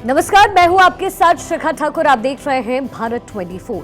नमस्कार, मैं हूं आपके साथ शिखा ठाकुर। आप देख रहे हैं भारत 24।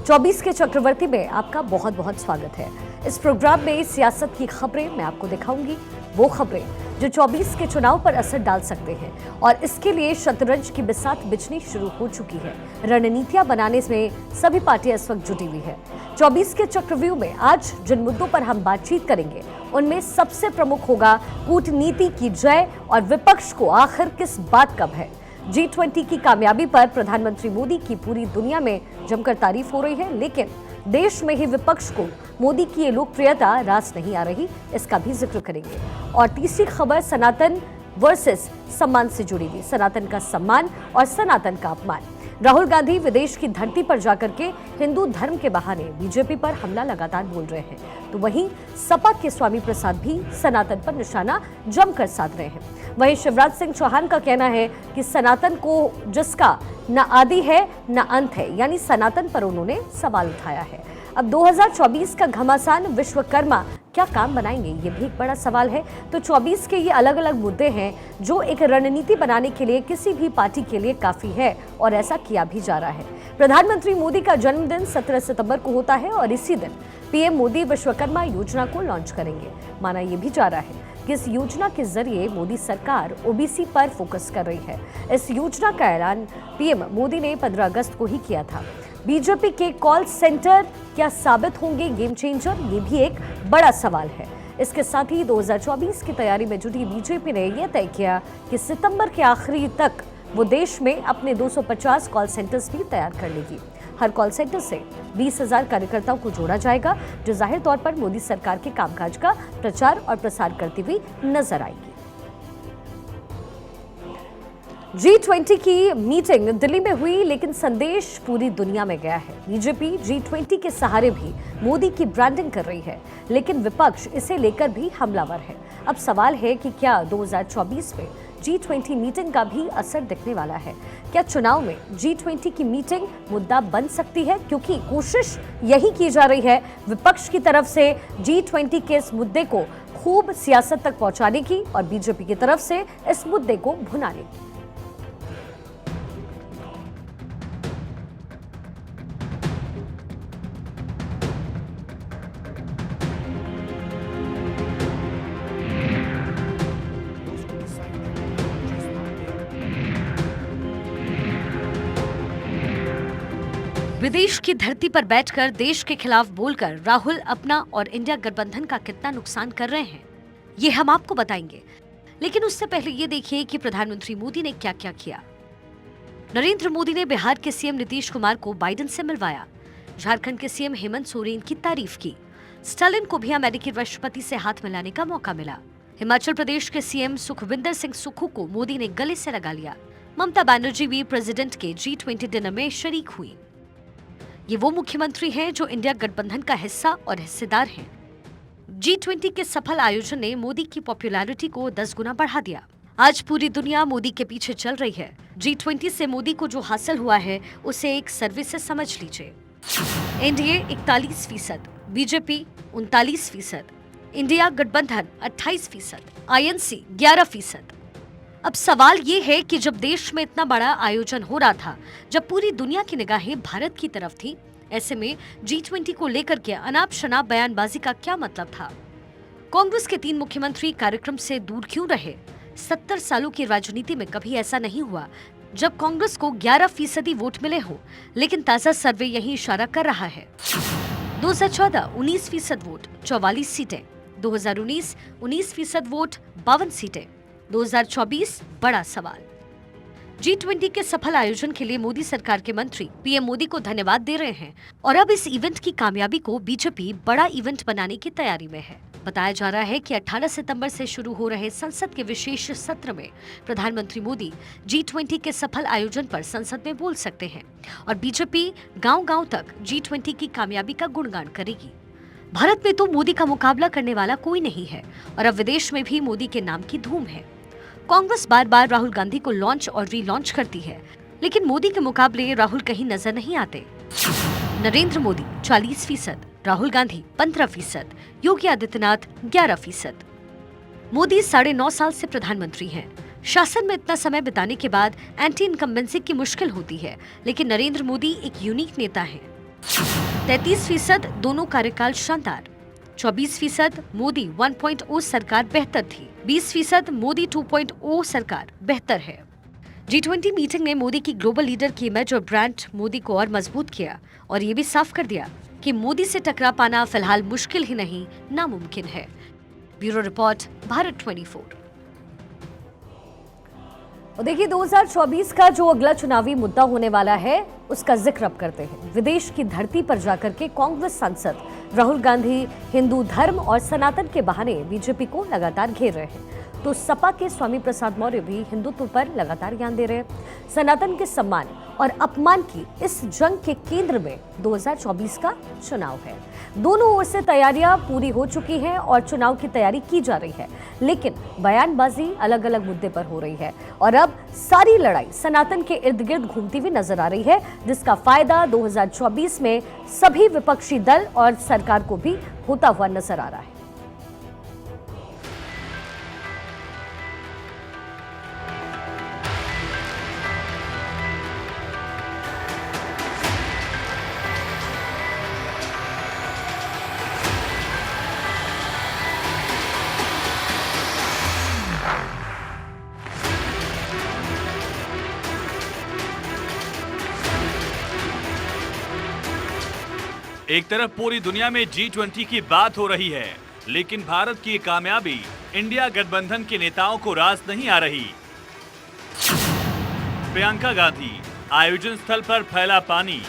24 के चक्रवर्ती में आपका बहुत बहुत स्वागत है। इस प्रोग्राम में सियासत की खबरें मैं आपको दिखाऊंगी, वो खबरें जो 24 के चुनाव पर असर डाल सकते हैं और इसके लिए शतरंज की बिसात बिछनी शुरू हो चुकी है। रणनीतियां बनाने में सभी पार्टियां इस वक्त जुटी हुई है। 24 के चक्रव्यूह में आज जिन मुद्दों पर हम बातचीत करेंगे उनमें सबसे प्रमुख होगा कूटनीति की जय और विपक्ष को आखिर किस बात का भय। G20 की कामयाबी पर प्रधानमंत्री मोदी की पूरी दुनिया में जमकर तारीफ हो रही है, लेकिन देश में ही विपक्ष को मोदी की ये लोकप्रियता रास नहीं आ रही, इसका भी जिक्र करेंगे। और तीसरी खबर सनातन वर्सेस सम्मान से जुड़ी हुई, सनातन का सम्मान और सनातन का अपमान। राहुल गांधी विदेश की धरती पर जाकर के हिंदू धर्म के बहाने बीजेपी पर हमला लगातार बोल रहे हैं, तो वहीं सपा के स्वामी प्रसाद भी सनातन पर निशाना जमकर साध रहे हैं। वहीं शिवराज सिंह चौहान का कहना है कि सनातन को जिसका न आदि है न अंत है, यानी सनातन पर उन्होंने सवाल उठाया है। अब 2024 का घमासान विश्वकर्मा क्या काम बनाएंगे, ये भी एक बड़ा सवाल है। तो 24 के ये अलग अलग मुद्दे हैं जो एक रणनीति बनाने के लिए किसी भी पार्टी के लिए काफी है और ऐसा किया भी जा रहा है। प्रधानमंत्री मोदी का जन्मदिन 17 सितंबर को होता है और इसी दिन पीएम मोदी विश्वकर्मा योजना को लॉन्च करेंगे। माना यह भी जा रहा है कि इस योजना के जरिए मोदी सरकार ओबीसी पर फोकस कर रही है। इस योजना का ऐलान पीएम मोदी ने 15 अगस्त को ही किया था। बीजेपी के कॉल सेंटर क्या साबित होंगे गेम चेंजर, ये भी एक बड़ा सवाल है। इसके साथ ही 2024 की तैयारी में जुटी बीजेपी ने यह तय किया कि सितंबर के आखिरी तक वो देश में अपने 250 कॉल सेंटर्स भी तैयार कर लेगी। हर कॉल सेंटर से 20,000 कार्यकर्ताओं को जोड़ा जाएगा, जो जाहिर तौर पर मोदी सरकार के कामकाज का प्रचार और प्रसार करती हुई नजर आएगी। G20 की मीटिंग दिल्ली में हुई, लेकिन संदेश पूरी दुनिया में गया है। बीजेपी G20 के सहारे भी मोदी की ब्रांडिंग कर रही है, लेकिन विपक्ष इसे लेकर भी हमलावर है। अब सवाल है कि क्या 2024 में G20 मीटिंग का भी असर दिखने वाला है? क्या चुनाव में G20 की मीटिंग मुद्दा बन सकती है? क्योंकि कोशिश यही की जा रही है विपक्ष की तरफ से G20 के इस मुद्दे को खूब सियासत तक पहुंचाने की और बीजेपी की तरफ से इस मुद्दे को भुनाने की। विदेश की धरती पर बैठकर देश के खिलाफ बोलकर राहुल अपना और इंडिया गठबंधन का कितना नुकसान कर रहे हैं, ये हम आपको बताएंगे। लेकिन उससे पहले ये देखिए कि प्रधानमंत्री मोदी ने क्या क्या किया। नरेंद्र मोदी ने बिहार के सीएम नीतीश कुमार को बाइडेन से मिलवाया। झारखंड के सीएम हेमंत सोरेन की तारीफ की। स्टालिन को भी अमेरिकी राष्ट्रपति से हाथ मिलाने का मौका मिला। हिमाचल प्रदेश के सीएम सुखविंदर सिंह सुक्खू को मोदी ने गले से लगा लिया। ममता बनर्जी भी प्रेसिडेंट के G20 डिनर में शरीक हुई। ये वो मुख्यमंत्री हैं जो इंडिया गठबंधन का हिस्सा और हिस्सेदार हैं। G20 के सफल आयोजन ने मोदी की पॉपुलैरिटी को 10 गुना बढ़ा दिया। आज पूरी दुनिया मोदी के पीछे चल रही है। G20 से मोदी को जो हासिल हुआ है उसे एक सर्वे से समझ लीजिए। एनडीए 41%, बीजेपी 39%, इंडिया गठबंधन 28%, INC 11%। अब सवाल ये है कि जब देश में इतना बड़ा आयोजन हो रहा था, जब पूरी दुनिया की निगाहें भारत की तरफ थी, ऐसे में G20 को लेकर के अनाप शनाप बयानबाजी का क्या मतलब था? कांग्रेस के 3 मुख्यमंत्री कार्यक्रम से दूर क्यों रहे? 70 सालों की राजनीति में कभी ऐसा नहीं हुआ जब कांग्रेस को 11% वोट मिले हो, लेकिन ताजा सर्वे यही इशारा कर रहा है। 2014 19% वोट 44 सीटें, 2019 19% वोट 52 सीटें, 2024 बड़ा सवाल। G20 के सफल आयोजन के लिए मोदी सरकार के मंत्री पीएम मोदी को धन्यवाद दे रहे हैं और अब इस इवेंट की कामयाबी को बीजेपी बड़ा इवेंट बनाने की तैयारी में है। बताया जा रहा है कि 18 सितंबर से शुरू हो रहे संसद के विशेष सत्र में प्रधानमंत्री मोदी G20 के सफल आयोजन पर संसद में बोल सकते हैं और बीजेपी गांव-गांव तक G20 की कामयाबी का गुणगान करेगी। भारत में तो मोदी का मुकाबला करने वाला कोई नहीं है और अब विदेश में भी मोदी के नाम की धूम है। कांग्रेस बार बार राहुल गांधी को लॉन्च और रीलॉन्च करती है, लेकिन मोदी के मुकाबले राहुल कहीं नजर नहीं आते। नरेंद्र मोदी 40%, राहुल गांधी 15%, योगी आदित्यनाथ 11%। मोदी 9.5 साल से प्रधानमंत्री हैं। शासन में इतना समय बिताने के बाद एंटी इनकम्बेंसी की मुश्किल होती है, लेकिन नरेंद्र मोदी एक यूनिक नेता हैं। 33% दोनों कार्यकाल शानदार, 24% मोदी 1.0 सरकार बेहतर थी, 20% मोदी 2.0 सरकार बेहतर है। G20 मीटिंग ने मोदी की ग्लोबल लीडर की इमेज और ब्रांड मोदी को और मजबूत किया और ये भी साफ कर दिया कि मोदी से टकरा पाना फिलहाल मुश्किल ही नहीं, नामुमकिन है। Bureau report, Bharat 24। और देखिए 2024 का जो अगला चुनावी मुद्दा होने वाला है उसका जिक्र अब करते हैं। विदेश की धरती पर जाकर के कांग्रेस सांसद राहुल गांधी हिंदू धर्म और सनातन के बहाने बीजेपी को लगातार घेर रहे हैं, तो सपा के स्वामी प्रसाद मौर्य भी हिंदुत्व पर लगातार ज्ञान दे रहे हैं। सनातन के सम्मान और अपमान की इस जंग के केंद्र में 2024 का चुनाव है। दोनों ओर से तैयारियां पूरी हो चुकी हैं और चुनाव की तैयारी की जा रही है, लेकिन बयानबाजी अलग अलग मुद्दे पर हो रही है और अब सारी लड़ाई सनातन के इर्द गिर्द घूमती हुई नजर आ रही है, जिसका फायदा 2024 में सभी विपक्षी दल और सरकार को भी होता हुआ नजर आ रहा है। एक तरफ पूरी दुनिया में G20 की बात हो रही है, लेकिन भारत की कामयाबी इंडिया गठबंधन के नेताओं को रास नहीं आ रही। प्रियंका गांधी आयोजन स्थल पर फैला पानी,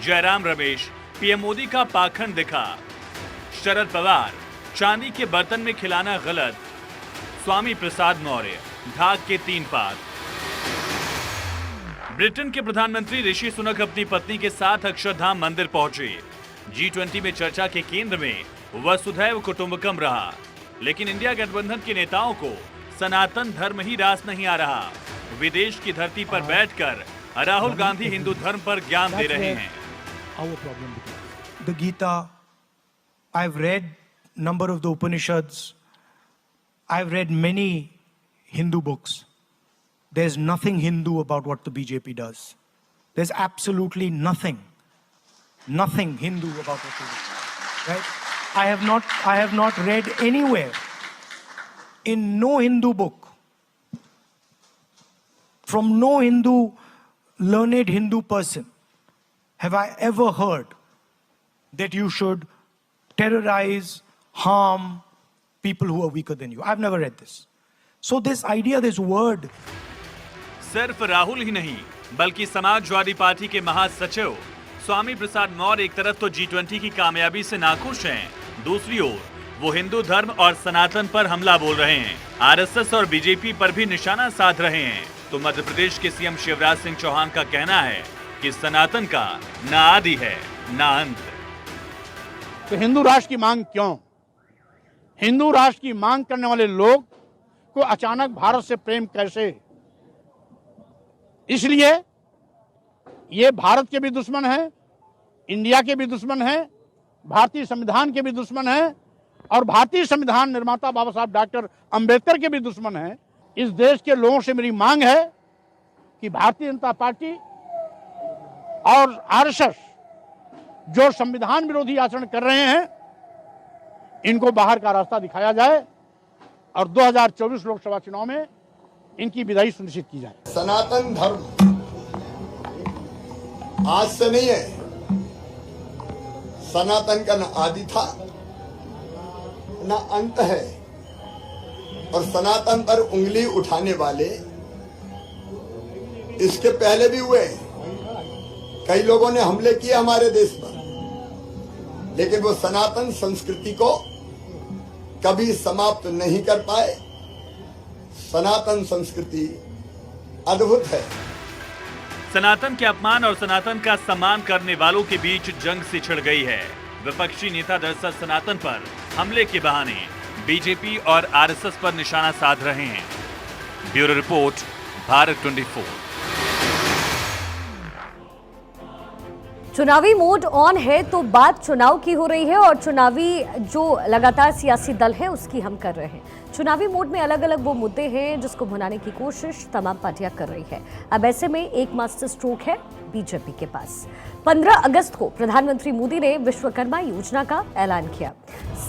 जयराम रमेश पीएम मोदी का पाखंड दिखा, शरद पवार चांदी के बर्तन में खिलाना गलत, स्वामी प्रसाद मौर्य ढाक के 3 पात। ब्रिटेन के प्रधानमंत्री ऋषि सुनक अपनी पत्नी के साथ अक्षरधाम मंदिर पहुंचे। G20 में चर्चा के केंद्र में वसुधैव कुटुंबकम रहा, लेकिन इंडिया गठबंधन के नेताओं को सनातन धर्म ही रास नहीं आ रहा। विदेश की धरती पर बैठकर राहुल गांधी हिंदू धर्म पर ज्ञान दे रहे हैं। The Gita, I've read number of the Upanishads, I've read many Hindu books. There's nothing Hindu about what the BJP does. There's absolutely nothing Hindu about what they do. Right? I have not read anywhere in no Hindu book, from no learned Hindu person, have I ever heard that you should terrorize, harm people who are weaker than you. I've never read this. So this idea, this word, सिर्फ राहुल ही नहीं बल्कि Samajwadi party के महासचिव स्वामी प्रसाद मौर्य एक तरफ तो G20 की कामयाबी से नाखुश हैं, दूसरी ओर वो हिंदू धर्म और सनातन पर हमला बोल रहे हैं। आरएसएस और बीजेपी पर भी निशाना साध रहे हैं। तो मध्य प्रदेश के सीएम शिवराज सिंह चौहान का कहना है कि सनातन का न आदि है न अंत। तो हिंदू राष्ट्र की मांग क्यों? हिंदू राष्ट्र की मांग करने वाले लोग को अचानक भारत से प्रेम कैसे? इसलिए ये भारत के भी दुश्मन हैं, इंडिया के भी दुश्मन हैं, भारतीय संविधान के भी दुश्मन हैं और भारतीय संविधान निर्माता बाबा साहब डॉक्टर अंबेडकर के भी दुश्मन हैं। इस देश के लोगों से मेरी मांग है कि भारतीय जनता पार्टी और आरएसएस जो संविधान विरोधी आचरण कर रहे हैं, इनको बाहर का रास्ता दिखाया जाए और 2024 लोकसभा चुनाव में इनकी विदाई सुनिश्चित की जाए। सनातन धर्म आज से नहीं है, सनातन का न आदि था न अंत है और सनातन पर उंगली उठाने वाले इसके पहले भी हुए। कई लोगों ने हमले किए हमारे देश पर, लेकिन वो सनातन संस्कृति को कभी समाप्त नहीं कर पाए। सनातन संस्कृति अद्भुत है। सनातन के अपमान और सनातन का सम्मान करने वालों के बीच जंग से छिड़ गई है। विपक्षी नेता दरअसल सनातन पर हमले के बहाने बीजेपी और आरएसएस पर निशाना साध रहे हैं। Bureau report, Bharat 24। चुनावी मोड ऑन है तो बात चुनाव की हो रही है और चुनावी जो लगातार सियासी दल है उसकी हम कर रहे हैं। चुनावी मोड में अलग अलग वो मुद्दे हैं जिसको भुनाने की कोशिश तमाम पार्टियां कर रही है। अब ऐसे में एक मास्टर स्ट्रोक है बीजेपी के पास। 15 अगस्त को प्रधानमंत्री मोदी ने विश्वकर्मा योजना का ऐलान किया।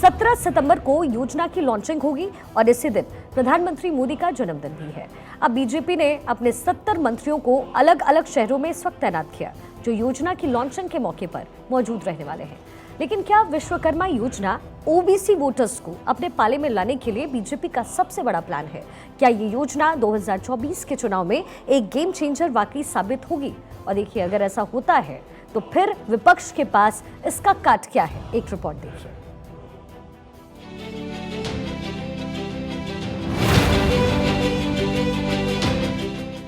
17 सितंबर को योजना की लॉन्चिंग होगी और इसी दिन प्रधानमंत्री मोदी का जन्मदिन भी है। अब बीजेपी ने अपने 70 मंत्रियों को अलग अलग शहरों में इस वक्त तैनात किया जो योजना की लॉन्चिंग के मौके पर मौजूद रहने वाले हैं। लेकिन क्या विश्वकर्मा योजना ओबीसी वोटर्स को अपने पाले में लाने के लिए बीजेपी का सबसे बड़ा प्लान है? क्या ये योजना 2024 के चुनाव में एक गेम चेंजर वाकई साबित होगी? और देखिए, अगर ऐसा होता है तो फिर विपक्ष के पास इसका काट क्या है? एक रिपोर्ट देखिए।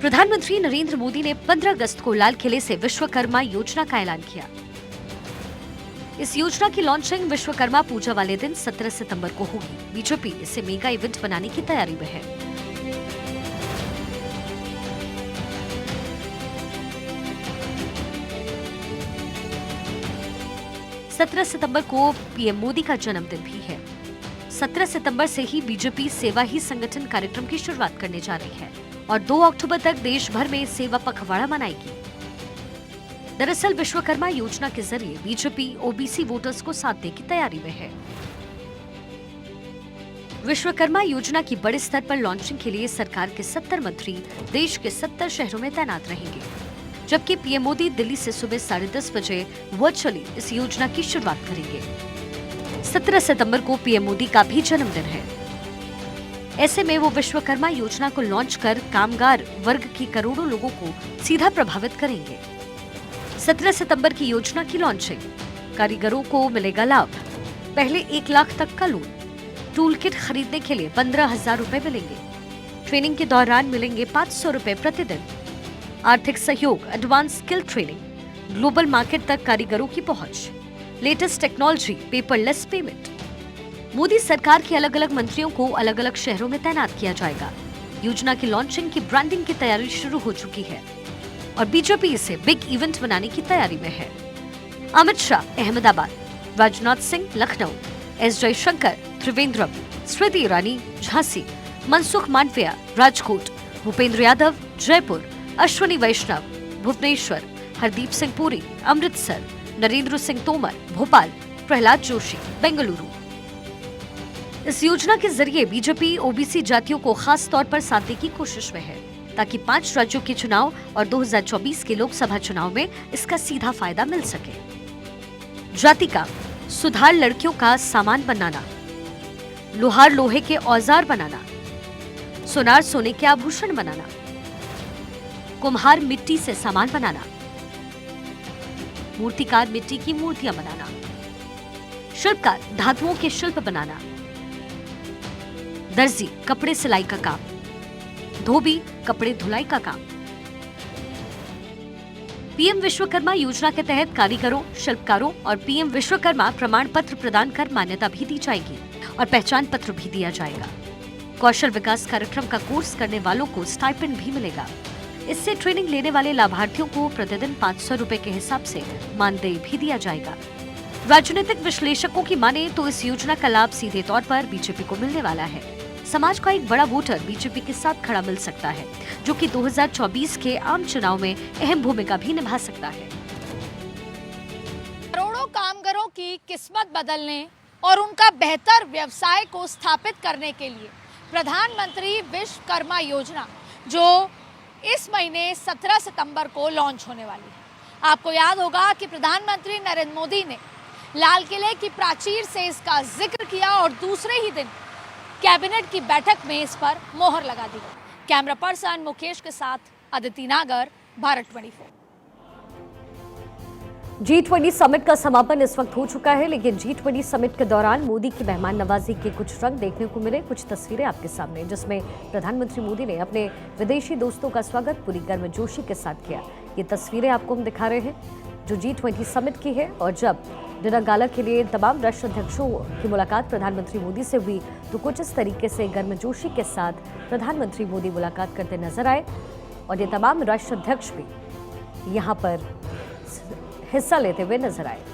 प्रधानमंत्री नरेंद्र मोदी ने 15 अगस्त को लाल किले से विश्वकर्मा योजना का ऐलान किया। इस योजना की लॉन्चिंग विश्वकर्मा पूजा वाले दिन 17 सितंबर को होगी। बीजेपी इसे मेगा इवेंट बनाने की तैयारी में है। सत्रह सितंबर को पीएम मोदी का जन्मदिन भी है। 17 सितंबर से ही बीजेपी सेवा ही संगठन कार्यक्रम की शुरुआत करने जा रही है और 2 अक्टूबर तक देश भर में सेवा पखवाड़ा मनाएगी। दरअसल विश्वकर्मा योजना के जरिए बीजेपी ओबीसी वोटर्स को साधने की तैयारी में है। विश्वकर्मा योजना की बड़े स्तर पर लॉन्चिंग के लिए सरकार के 70 मंत्री देश के 70 शहरों में तैनात रहेंगे, जबकि पीएम मोदी दिल्ली से सुबह 10:30 बजे वर्चुअली इस योजना की शुरुआत करेंगे। 17 सितंबर को पीएम मोदी का भी जन्मदिन है। ऐसे में वो विश्वकर्मा योजना को लॉन्च कर कामगार वर्ग की करोड़ों लोगों को सीधा प्रभावित करेंगे। 17 सितंबर की योजना की लॉन्चिंग, कारीगरों को मिलेगा लाभ। पहले 1 लाख तक का लोन, टूल किट खरीदने के लिए 15,000 रुपए मिलेंगे। ट्रेनिंग के दौरान मिलेंगे 500 रुपए प्रतिदिन। आर्थिक सहयोग, advance skill training, global market तक कारीगरों की पहुंच, latest technology, paperless payment. Modi सरकार के अलग अलग मंत्रियों को अलग अलग शहरों में तैनात किया जाएगा। योजना की लॉन्चिंग की ब्रांडिंग की तैयारी शुरू हो चुकी है और बीजेपी इसे बिग इवेंट बनाने की तैयारी में है। अमित शाह अहमदाबाद, राजनाथ सिंह लखनऊ, एस जयशंकर त्रिवेंद्रम, स्मृति ईरानी झांसी, मनसुख मांडविया राजकोट, भूपेंद्र यादव जयपुर, अश्विनी वैष्णव भुवनेश्वर, हरदीप सिंह पुरी अमृतसर, नरेंद्र सिंह तोमर भोपाल, प्रहलाद जोशी बेंगलुरु। इस योजना के जरिए बीजेपी ओबीसी जातियों को खास तौर पर साधने की कोशिश में है ताकि 5 राज्यों के चुनाव और 2024 के लोकसभा चुनाव में इसका सीधा फायदा मिल सके। जाति का सुधार, लड़कियों का सामान बनाना, लोहार लोहे के औजार बनाना, सोनार सोने के आभूषण बनाना, कुम्हार मिट्टी से सामान बनाना, मूर्तिकार मिट्टी की मूर्तियां बनाना, शिल्पकार धातुओं के शिल्प बनाना, दर्जी कपड़े सिलाई का काम, धोबी कपड़े धुलाई का काम। पीएम विश्वकर्मा योजना के तहत कारीगरों, शिल्पकारों और पीएम विश्वकर्मा प्रमाण पत्र प्रदान कर मान्यता भी दी जाएगी और पहचान पत्र भी दिया जाएगा। कौशल विकास कार्यक्रम का कोर्स करने वालों को स्टाइपेंड भी मिलेगा। इससे ट्रेनिंग लेने वाले लाभार्थियों को प्रतिदिन 500 रुपए के हिसाब से मानदेय भी दिया जाएगा। राजनीतिक विश्लेषकों की माने तो इस योजना का लाभ सीधे तौर पर बीजेपी को मिलने वाला है। समाज का एक बड़ा वोटर बीजेपी के साथ खड़ा मिल सकता है, जो कि 2024 के आम चुनाव में अहम भूमिका भी निभा सकता है। करोड़ों कामगारों की किस्मत बदलने और उनका बेहतर व्यवसाय को स्थापित करने के लिए प्रधानमंत्री विश्वकर्मा योजना, जो इस महीने 17 सितंबर को लॉन्च होने वाली है। आपको याद होगा कि प्रधानमंत्री नरेंद्र मोदी ने लाल किले की प्राचीर से इसका जिक्र किया और दूसरे ही दिन कैबिनेट की बैठक में इस पर मोहर लगा दी। कैमरा पर्सन मुकेश के साथ अदिति नागर, भारत 24। G20 समिट का समापन इस वक्त हो चुका है, लेकिन G20 समिट के दौरान मोदी की मेहमान नवाजी के कुछ रंग देखने को मिले। कुछ तस्वीरें आपके सामने, जिसमें प्रधानमंत्री मोदी ने अपने विदेशी दोस्तों का स्वागत पूरी गर्मजोशी के साथ किया। ये तस्वीरें आपको हम दिखा रहे हैं जो G20 समिट की है। और जब डिनर गाला के लिए तमाम राष्ट्राध्यक्षों की मुलाकात प्रधानमंत्री मोदी से हुई तो कुछ इस तरीके से गर्मजोशी के साथ प्रधानमंत्री मोदी मुलाकात करते नजर आए और ये तमाम राष्ट्राध्यक्ष भी यहाँ पर हिस्सा लेते हुए नजर आए।